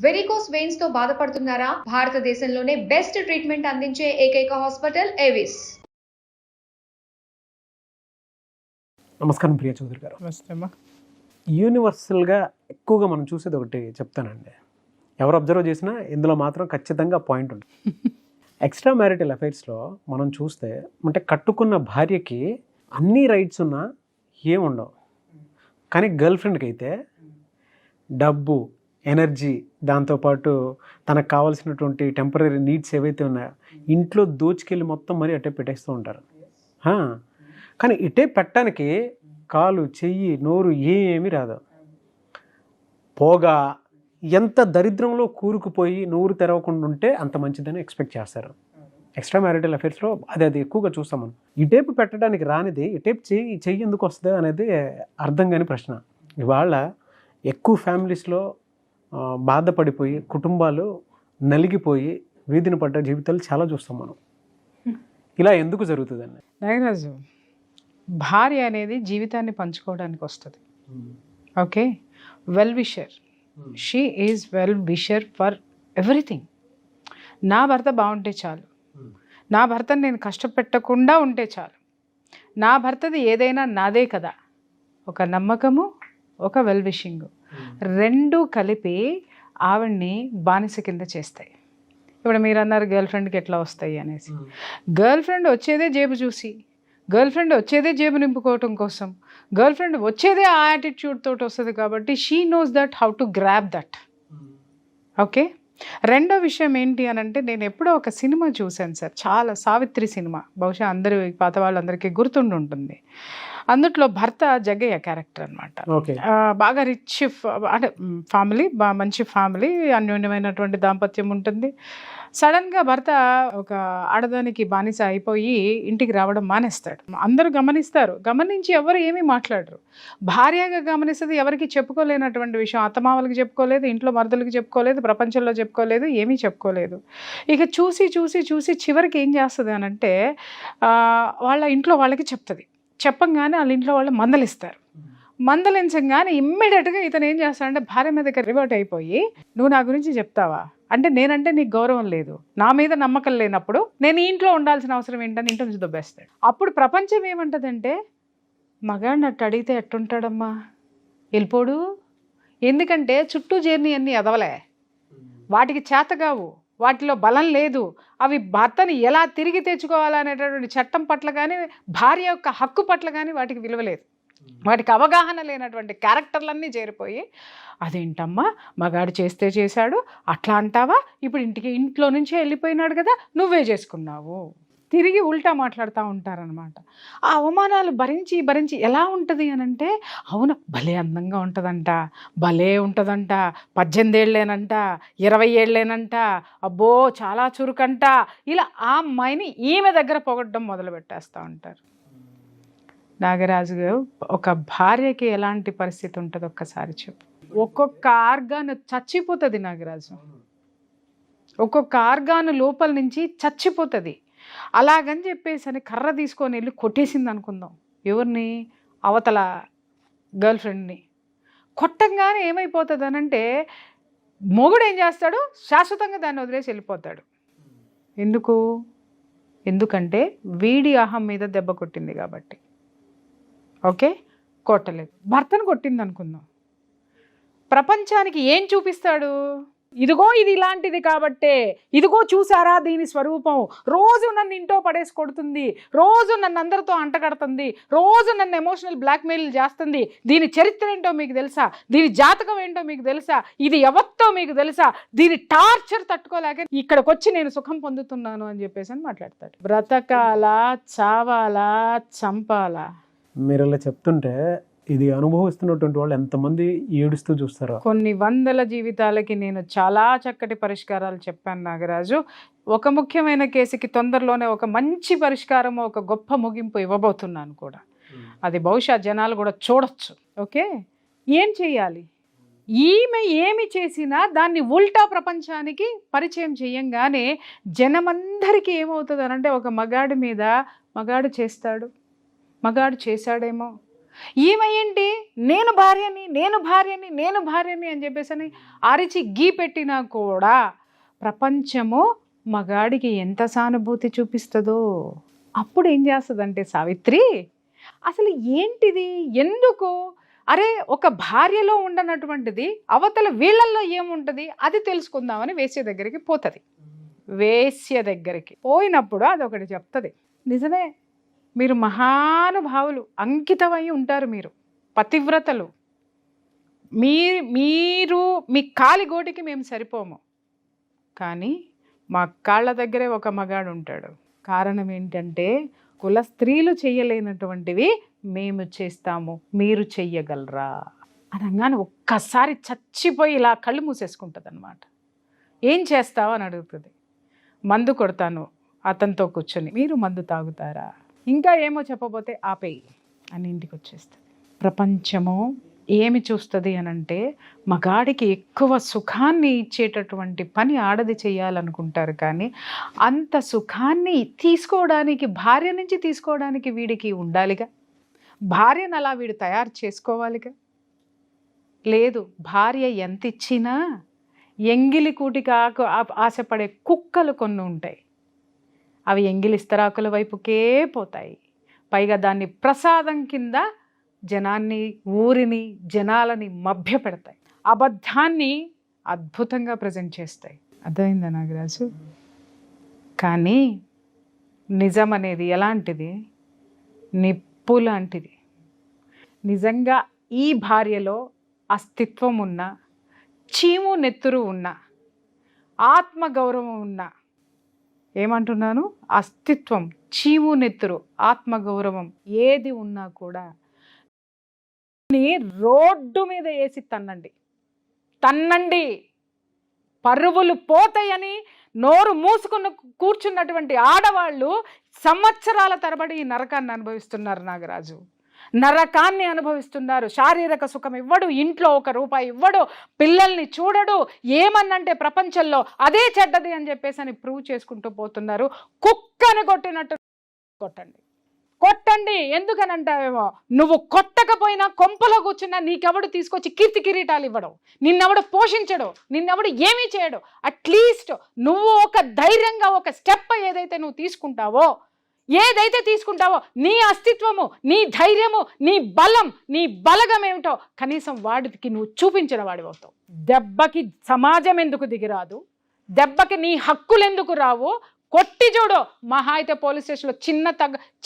Varicose veins తో బాధపడుతున్నారా? భారతదేశంలోనే బెస్ట్ ట్రీట్మెంట్ అందించే ఏకైక హాస్పిటల్ ఏవిస్. నమస్కారం ప్రియ చౌదరి గారు. నమస్తే. యూనివర్సల్గా ఎక్కువగా మనం చూసేది ఒకటి చెప్తానండి, ఎవరు అబ్జర్వ్ చేసినా ఇందులో మాత్రం ఖచ్చితంగా పాయింట్ ఉంటుంది. ఎక్స్ట్రా మ్యారిటల్ అఫైర్స్లో మనం చూస్తే అంటే కట్టుకున్న భార్యకి అన్ని రైట్స్ ఉన్నా ఏముండవు, కానీ గర్ల్ ఫ్రెండ్కి అయితే డబ్బు, ఎనర్జీ, దాంతోపాటు తనకు కావాల్సినటువంటి టెంపరీ నీడ్స్ ఏవైతే ఉన్నాయో ఇంట్లో దోచుకెళ్ళి మొత్తం మరీ అట్టే పెట్టేస్తూ ఉంటారు. కానీ ఇటే పెట్టడానికి కాలు, చెయ్యి, నోరు ఏమీ రాదు. పోగా ఎంత దరిద్రంలో కూరుకుపోయి నోరు తెరవకుండా ఉంటే అంత మంచిదని ఎక్స్పెక్ట్ చేస్తారు. ఎక్స్ట్రా మ్యారిటల్ అఫైర్స్లో అది ఎక్కువగా చూస్తాం మనం. ఇటేపు పెట్టడానికి రానిది ఇటేపు చెయ్యి ఎందుకు వస్తుంది అనేది అర్థం కాని ప్రశ్న. ఇవాళ ఎక్కువ ఫ్యామిలీస్లో బాధపడిపోయి కుటుంబాలు నలిగిపోయి వీధిని పడ్డ జీవితాలు చాలా చూస్తాం మనం. ఇలా ఎందుకు జరుగుతుందండి? నాగరాజు, భార్య అనేది జీవితాన్ని పంచుకోవడానికి వస్తుంది. Okay, well wisher. She is well wisher for everything. నా భర్త బాగుంటే చాలు, నా భర్తను నేను కష్టపెట్టకుండా ఉంటే చాలు, నా భర్తది ఏదైనా నాదే కదా. ఒక నమ్మకము, ఒక వెల్ విషింగ్, రెండు కలిపి ఆవిడ్ని బానిస కింద చేస్తాయి. ఇప్పుడు మీరు అన్నారు గర్ల్ ఫ్రెండ్కి ఎట్లా వస్తాయి అనేసి. గర్ల్ ఫ్రెండ్ వచ్చేదే జేబు చూసి, గర్ల్ ఫ్రెండ్ వచ్చేదే జేబు నింపుకోవటం కోసం, గర్ల్ ఫ్రెండ్ వచ్చేదే ఆ యాటిట్యూడ్ తోటి వస్తుంది. కాబట్టి she knows that how to grab that. Okay, రెండో విషయం ఏంటి అని అంటే, నేను ఎప్పుడో ఒక సినిమా చూశాను సార్, చాలా సావిత్రి సినిమా, బహుశా అందరూ పాత వాళ్ళందరికీ గుర్తుండి ఉంటుంది. అందుట్లో భర్త జగ్గయ్య క్యారెక్టర్ అనమాట. బాగా రిచ్ అంటే ఫ్యామిలీ, మంచి ఫ్యామిలీ, అన్యోన్యమైనటువంటి దాంపత్యం ఉంటుంది. సడన్గా భర్త ఒక ఆడదానికి బానిస అయిపోయి ఇంటికి రావడం మానేస్తాడు. అందరూ గమనిస్తారు, గమనించి ఎవరు ఏమీ మాట్లాడరు. భార్యగా గమనిస్తుంది, ఎవరికి చెప్పుకోలేనటువంటి విషయం. అత్తమామలకి చెప్పుకోలేదు, ఇంట్లో మరుదులకి చెప్పుకోలేదు, ప్రపంచంలో చెప్పుకోలేదు, ఏమీ చెప్పుకోలేదు. ఇక చూసి చూసి చూసి చివరికి ఏం చేస్తుంది అని అంటే, వాళ్ళ ఇంట్లో వాళ్ళకి చెప్తుంది. చెప్పంగానే వాళ్ళ ఇంట్లో వాళ్ళు మందలిస్తారు. మందలించగానే ఇమ్మీడియట్గా ఇతను ఏం చేస్తాడంటే భార్య మీదకి రివర్ట్ అయిపోయి, నువ్వు నా గురించి చెప్తావా అంటే, నేనంటే నీకు గౌరవం లేదు, నా మీద నమ్మకం లేనప్పుడు నేను ఈ ఇంట్లో ఉండాల్సిన అవసరం ఏంటని ఇంట్లో నుంచి దొబ్బేస్తాడు. అప్పుడు ప్రపంచం ఏమంటుందంటే, మగాడిని అట్టు అడిగితే ఎట్టుంటాడమ్మా, వెళ్ళిపోడు. ఎందుకంటే చుట్టూ జర్నీ అన్నీ ఎదవలే, వాటికి చేతగావు, వాటిలో బలం లేదు, అవి భర్తని ఎలా తిరిగి తెచ్చుకోవాలనేటటువంటి చట్టం పట్ల కానీ, భార్య యొక్క హక్కు పట్ల కానీ వాటికి విలువ లేదు. వాటికి అవగాహన లేనటువంటి క్యారెక్టర్లన్నీ చేరిపోయి, అదేంటమ్మా మగాడు చేస్తే చేశాడు అట్లా అంటావా, ఇప్పుడు ఇంట్లో నుంచి వెళ్ళిపోయినాడు కదా నువ్వే చేసుకున్నావు, తిరిగి ఉల్టా మాట్లాడుతూ ఉంటారనమాట. ఆ అవమానాలు భరించి భరించి ఎలా ఉంటుంది అని అంటే, అవును భలే అందంగా ఉంటుందంట, భలే ఉంటుందంట, 18 ఏళ్ళేనంట, 20 ఏళ్ళేనంట, అబ్బో చాలా చురుకంట, ఇలా ఆ అమ్మాయిని ఈమె దగ్గర పొగడ్డం మొదలు పెట్టేస్తూ ఉంటారు. నాగరాజు గారు, ఒక భార్యకి ఎలాంటి పరిస్థితి ఉంటుంది ఒక్కసారి చెప్పు. ఒక్కొక్క ఆర్గాన్ చచ్చిపోతుంది నాగరాజు, ఒక్కొక్క ఆర్గాన్ లోపల నుంచి చచ్చిపోతుంది. అలాగని చెప్పేసి అని కర్ర తీసుకొని వెళ్ళి కొట్టేసింది అనుకుందాం, ఎవరిని, అవతల గర్ల్ ఫ్రెండ్ని. కొట్టంగానే ఏమైపోతుంది అనంటే, మొగుడు ఏం చేస్తాడు, శాశ్వతంగా దాన్ని వదిలేసి వెళ్ళిపోతాడు. ఎందుకంటే వీడి అహం మీద దెబ్బ కొట్టింది కాబట్టి. ఓకే, కొట్టలేదు, భర్తను కొట్టింది అనుకుందాం, ప్రపంచానికి ఏం చూపిస్తాడు, ఇదిగో ఇది ఇలాంటిది కాబట్టే, ఇదిగో చూసారా దీని స్వరూపం, రోజు నన్ను ఇంట్లో పడేసి కొడుతుంది, రోజు నన్ను అందరితో అంటగడుతుంది, రోజు నన్ను ఎమోషనల్ బ్లాక్మెయిల్ చేస్తుంది, దీని చరిత్ర ఏంటో మీకు తెలుసా, దీని జాతకం ఏంటో మీకు తెలుసా, ఇది ఎవరితో మీకు తెలుసా, దీని టార్చర్ తట్టుకోలేక ఇక్కడికి వచ్చి నేను సుఖం పొందుతున్నాను అని చెప్పేసి అని మాట్లాడతాడు. బ్రతకాలా, చావాలా, చంపాలా? మీరు ఇలా చెప్తుంటే ఇది అనుభవిస్తున్నటువంటి వాళ్ళు ఎంతమంది ఏడుస్తూ చూస్తారో. కొన్ని వందల జీవితాలకి నేను చాలా చక్కటి పరిష్కారాలు చెప్పాను నాగరాజు. ఒక ముఖ్యమైన కేసుకి తొందరలోనే ఒక మంచి పరిష్కారం, ఒక గొప్ప ముగింపు ఇవ్వబోతున్నాను కూడా. అది బహుశా జనాలు కూడా చూడొచ్చు. ఓకే, ఏం చెయ్యాలి? ఈమె ఏమి చేసినా దాన్ని ఉల్టా ప్రపంచానికి పరిచయం చేయంగానే జనమందరికీ ఏమవుతుంది అనంటే, ఒక మగాడి మీద మగాడు చేస్తాడు, మగాడు చేశాడేమో, ఈమె ఏంటి నేను భార్యని అని చెప్పేసి అరిచి గీ పెట్టినా కూడా ప్రపంచము మగాడికి ఎంత సానుభూతి చూపిస్తుందో. అప్పుడు ఏం చేస్తుందంటే సావిత్రి, అసలు ఏంటిది, ఎందుకు, అరే ఒక భార్యలో ఉండనటువంటిది అవతల వీళ్ళల్లో ఏముంటుంది అది తెలుసుకుందామని వేశ్య దగ్గరికి పోతుంది. వేశ్య దగ్గరికి పోయినప్పుడు అదొకటి చెప్తుంది, నిజమే మీరు మహానుభావులు, అంకితమై ఉంటారు, మీరు పతివ్రతలు, మీరు మీ కాలిగోటికి మేము సరిపోము, కానీ మా కాళ్ళ దగ్గరే ఒక మగాడు ఉంటాడు. కారణం ఏంటంటే కుల స్త్రీలు చేయలేనటువంటివి మేము చేస్తాము, మీరు చెయ్యగలరా అనగానే ఒక్కసారి చచ్చిపోయి ఇలా కళ్ళు మూసేసుకుంటుంది అనమాట. ఏం చేస్తావు అని అడుగుతుంది. మందు కొడతాను అతనితో కూర్చొని, మీరు మందు తాగుతారా, ఇంకా ఏమో చెప్పబోతే ఆపేయి అని ఇంటికి వచ్చేస్తుంది. ప్రపంచము ఏమి చూస్తుంది అనంటే మగాడికి ఎక్కువ సుఖాన్ని ఇచ్చేటటువంటి పని ఆడది చేయాలనుకుంటారు, కానీ అంత సుఖాన్ని తీసుకోవడానికి, భార్య నుంచి తీసుకోవడానికి వీడికి ఉండాలిగా, భార్యను అలా వీడు తయారు చేసుకోవాలిగా. లేదు, భార్య ఎంత ఇచ్చినా ఎంగిలి కూటికి ఆశపడే కుక్కలు కొన్ని ఉంటాయి, అవి ఎంగిలి ఇస్తరాకుల వైపుకే పోతాయి. పైగా దాన్ని ప్రసాదం కింద జనాన్ని, ఊరిని, జనాలని మభ్య పెడతాయి, అబద్ధాన్ని అద్భుతంగా ప్రజెంట్ చేస్తాయి. అర్థమైందా నాగరాజు? కానీ నిజం అనేది ఎలాంటిది, నిప్పు లాంటిది. నిజంగా ఈ భార్యలో అస్తిత్వం ఉన్న, చీము నెత్తురు ఉన్న, ఆత్మగౌరవం ఉన్న, ఏమంటున్నాను, అస్తిత్వం, చీము నెత్తురు, ఆత్మగౌరవం ఏది ఉన్నా కూడా రోడ్డు మీద వేసి తన్నండి, పరువులు పోతాయని నోరు మూసుకుని కూర్చున్నటువంటి ఆడవాళ్ళు సంవత్సరాల తరబడి ఈ నరకాన్ని అనుభవిస్తున్నారు నాగరాజు, నరకాన్ని అనుభవిస్తున్నారు. శారీరక సుఖం ఇవ్వడు, ఇంట్లో ₹1 ఇవ్వడు, పిల్లల్ని చూడడు, ఏమన్నంటే ప్రపంచంలో అదే చెడ్డది అని చెప్పేసి అని ప్రూవ్ చేసుకుంటూ పోతున్నారు. కుక్కని కొట్టినట్టు కొట్టండి. ఎందుకనంటావేమో, నువ్వు కొట్టకపోయినా కొంపలో కూర్చున్నా నీకెవడు తీసుకొచ్చి కీర్తి కిరీటాలు ఇవ్వడం, నిన్నెవడు పోషించడు, నిన్నెవడు ఏమీ చేయడు. అట్లీస్ట్ నువ్వు ఒక ధైర్యంగా ఒక స్టెప్ ఏదైతే నువ్వు తీసుకుంటావో, నీ అస్తిత్వము, నీ ధైర్యము, నీ బలం, నీ బలగం ఏమిటో కనీసం వాడికి నువ్వు చూపించిన వాడి అవుతావు. దెబ్బకి సమాజం ఎందుకు దిగిరాదు, దెబ్బకి నీ హక్కులు ఎందుకు రావు, కొట్టి చూడు. మహా అయితే పోలీస్ స్టేషన్లో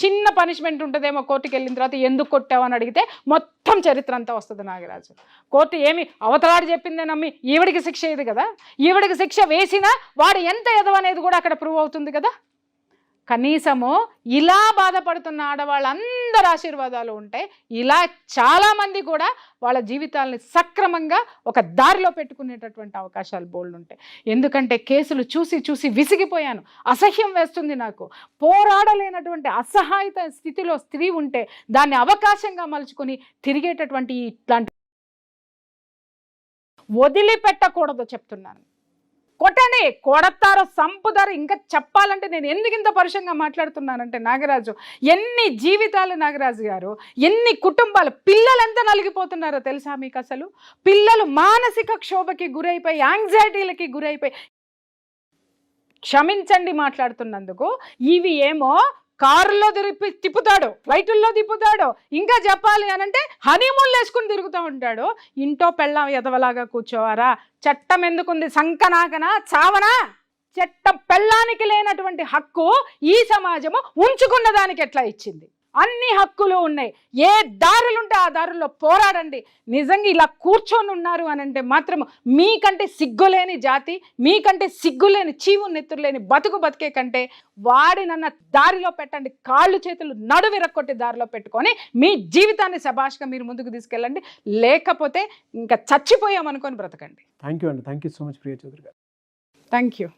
చిన్న పనిష్మెంట్ ఉంటుందేమో, కోర్టుకి వెళ్ళిన తర్వాత ఎందుకు కొట్టావు అని అడిగితే మొత్తం చరిత్ర అంతా వస్తుంది నాగరాజు. కోర్టు ఏమి అవతలాడు చెప్పిందే నమ్మి ఈవిడికి శిక్ష ఇది కదా, ఈవిడికి శిక్ష వేసినా వాడు ఎంత ఎదవనేది కూడా అక్కడ ప్రూవ్ అవుతుంది కదా. కనీసము ఇలా బాధపడుతున్న ఆడవాళ్ళందరి ఆశీర్వాదాలు ఉంటే ఇలా చాలామంది కూడా వాళ్ళ జీవితాలని సక్రమంగా ఒక దారిలో పెట్టుకునేటటువంటి అవకాశాలు బోల్డ్ ఉంటాయి. ఎందుకంటే కేసులు చూసి విసిగిపోయాను, అసహ్యం వేస్తుంది నాకు. పోరాడలేనటువంటి అసహాయత స్థితిలో స్త్రీ ఉంటే దాన్ని అవకాశంగా మలుచుకొని తిరిగేటటువంటి ఇట్లాంటి వదిలిపెట్టకూడదు చెప్తున్నాను. కొట్టండి, కొడతారో సంపుతారో. ఇంకా చెప్పాలంటే నేను ఎందుకు ఇంత పరుషంగా మాట్లాడుతున్నానంటే నాగరాజు, ఎన్ని జీవితాలు నాగరాజు గారు, ఎన్ని కుటుంబాలు, పిల్లలు ఎంత నలిగిపోతున్నారో తెలుసా మీకు? అసలు పిల్లలు మానసిక క్షోభకి గురైపోయి, యాంగ్జైటీలకి గురైపోయి, క్షమించండి మాట్లాడుతున్నందుకు, ఇవి ఏమో కారులో తిప్పుతాడు, ఫ్లైటుల్లో తిప్పుతాడు, ఇంకా చెప్పాలి అనంటే హనీమూన్లు వేసుకుని తిరుగుతూ ఉంటాడు. ఇంట్లో పెళ్ళాం ఎదవలాగా కూర్చోవారా? చట్టం ఎందుకుంది? సంకనాకనా చావనా? చట్టం పెళ్ళానికి లేనటువంటి హక్కు ఈ సమాజము ఉంచుకున్న దానికి ఎట్లా ఇచ్చింది? అన్ని హక్కులు ఉన్నాయి. ఏ దారులుంటే ఆ దారుల్లో పోరాడండి. నిజంగా ఇలా కూర్చొని ఉన్నారు అని అంటే మాత్రం మీకంటే సిగ్గులేని జాతి, మీకంటే సిగ్గులేని చీవు నెత్తురులేని బతికే కంటే వాడినన్న దారిలో పెట్టండి. కాళ్ళు చేతులు నడువిరక్కొట్టి దారిలో పెట్టుకొని మీ జీవితాన్ని శభాష్గా మీరు ముందుకు తీసుకెళ్ళండి. లేకపోతే ఇంకా చచ్చిపోయామనుకొని బ్రతకండి. థ్యాంక్ యూ అండి. Thank you so much Priya Chaudhary garu. Thank you.